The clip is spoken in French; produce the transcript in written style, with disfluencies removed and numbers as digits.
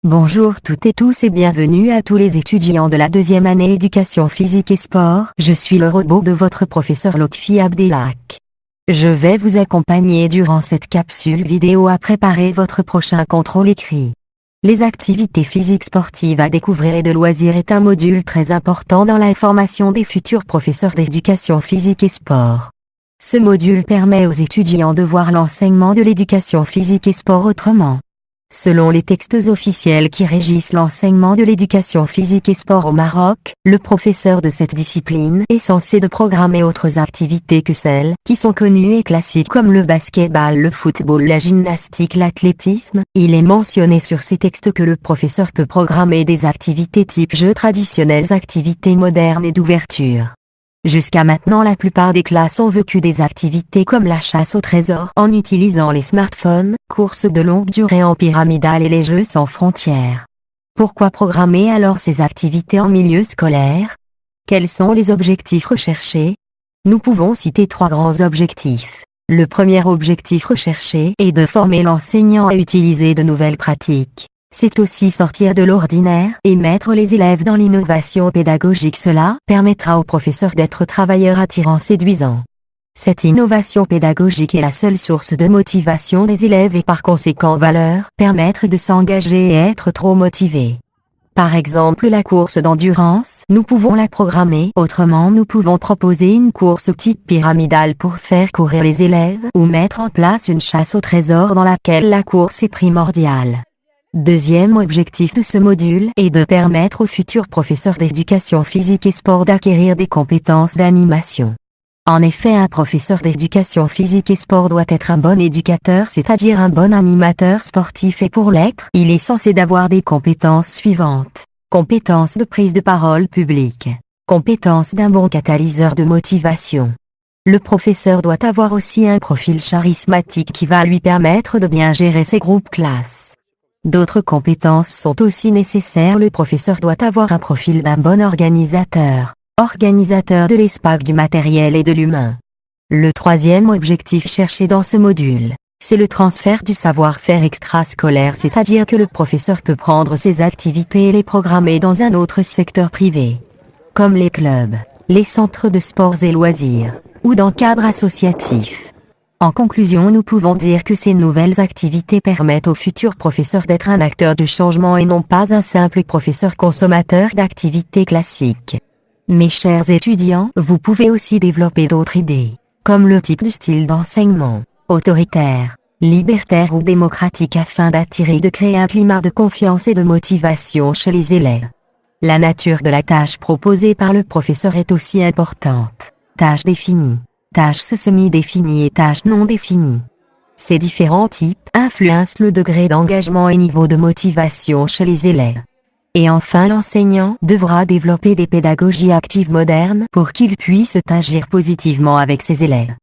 Bonjour toutes et tous et bienvenue à tous les étudiants de la deuxième année éducation physique et sport. Je suis le robot de votre professeur Lotfi Abdelhak. Je vais vous accompagner durant cette capsule vidéo à préparer votre prochain contrôle écrit. Les activités physiques sportives à découvrir et de loisirs est un module très important dans la formation des futurs professeurs d'éducation physique et sport. Ce module permet aux étudiants de voir l'enseignement de l'éducation physique et sport autrement. Selon les textes officiels qui régissent l'enseignement de l'éducation physique et sport au Maroc, le professeur de cette discipline est censé de programmer autres activités que celles qui sont connues et classiques comme le basketball, le football, la gymnastique, l'athlétisme. Il est mentionné sur ces textes que le professeur peut programmer des activités type jeux traditionnels, activités modernes et d'ouverture. Jusqu'à maintenant, la plupart des classes ont vécu des activités comme la chasse au trésor en utilisant les smartphones, courses de longue durée en pyramidale et les jeux sans frontières. Pourquoi programmer alors ces activités en milieu scolaire? Quels sont les objectifs recherchés? Nous pouvons citer 3 grands objectifs. Le premier objectif recherché est de former l'enseignant à utiliser de nouvelles pratiques. C'est aussi sortir de l'ordinaire et mettre les élèves dans l'innovation pédagogique. Cela permettra aux professeurs d'être travailleurs attirants, séduisants. Cette innovation pédagogique est la seule source de motivation des élèves et par conséquent va leur permettre de s'engager et être trop motivés. Par exemple, la course d'endurance, nous pouvons la programmer. Autrement, nous pouvons proposer une course type pyramidale pour faire courir les élèves ou mettre en place une chasse au trésor dans laquelle la course est primordiale. Deuxième objectif de ce module est de permettre aux futurs professeurs d'éducation physique et sport d'acquérir des compétences d'animation. En effet, un professeur d'éducation physique et sport doit être un bon éducateur, c'est-à-dire un bon animateur sportif, et pour l'être, il est censé d'avoir des compétences suivantes. Compétences de prise de parole publique. Compétences d'un bon catalyseur de motivation. Le professeur doit avoir aussi un profil charismatique qui va lui permettre de bien gérer ses groupes classes. D'autres compétences sont aussi nécessaires. Le professeur doit avoir un profil d'un bon organisateur. Organisateur de l'espace, du matériel et de l'humain. Le troisième objectif cherché dans ce module, c'est le transfert du savoir-faire extrascolaire, c'est-à-dire que le professeur peut prendre ses activités et les programmer dans un autre secteur privé, comme les clubs, les centres de sports et loisirs, ou dans cadre associatif. En conclusion, nous pouvons dire que ces nouvelles activités permettent aux futurs professeurs d'être un acteur de changement et non pas un simple professeur consommateur d'activités classiques. Mes chers étudiants, vous pouvez aussi développer d'autres idées, comme le type de style d'enseignement, autoritaire, libertaire ou démocratique, afin d'attirer et de créer un climat de confiance et de motivation chez les élèves. La nature de la tâche proposée par le professeur est aussi importante. Tâche définie, tâche semi-définie et tâche non définie. Ces différents types influencent le degré d'engagement et niveau de motivation chez les élèves. Et enfin, l'enseignant devra développer des pédagogies actives modernes pour qu'il puisse agir positivement avec ses élèves.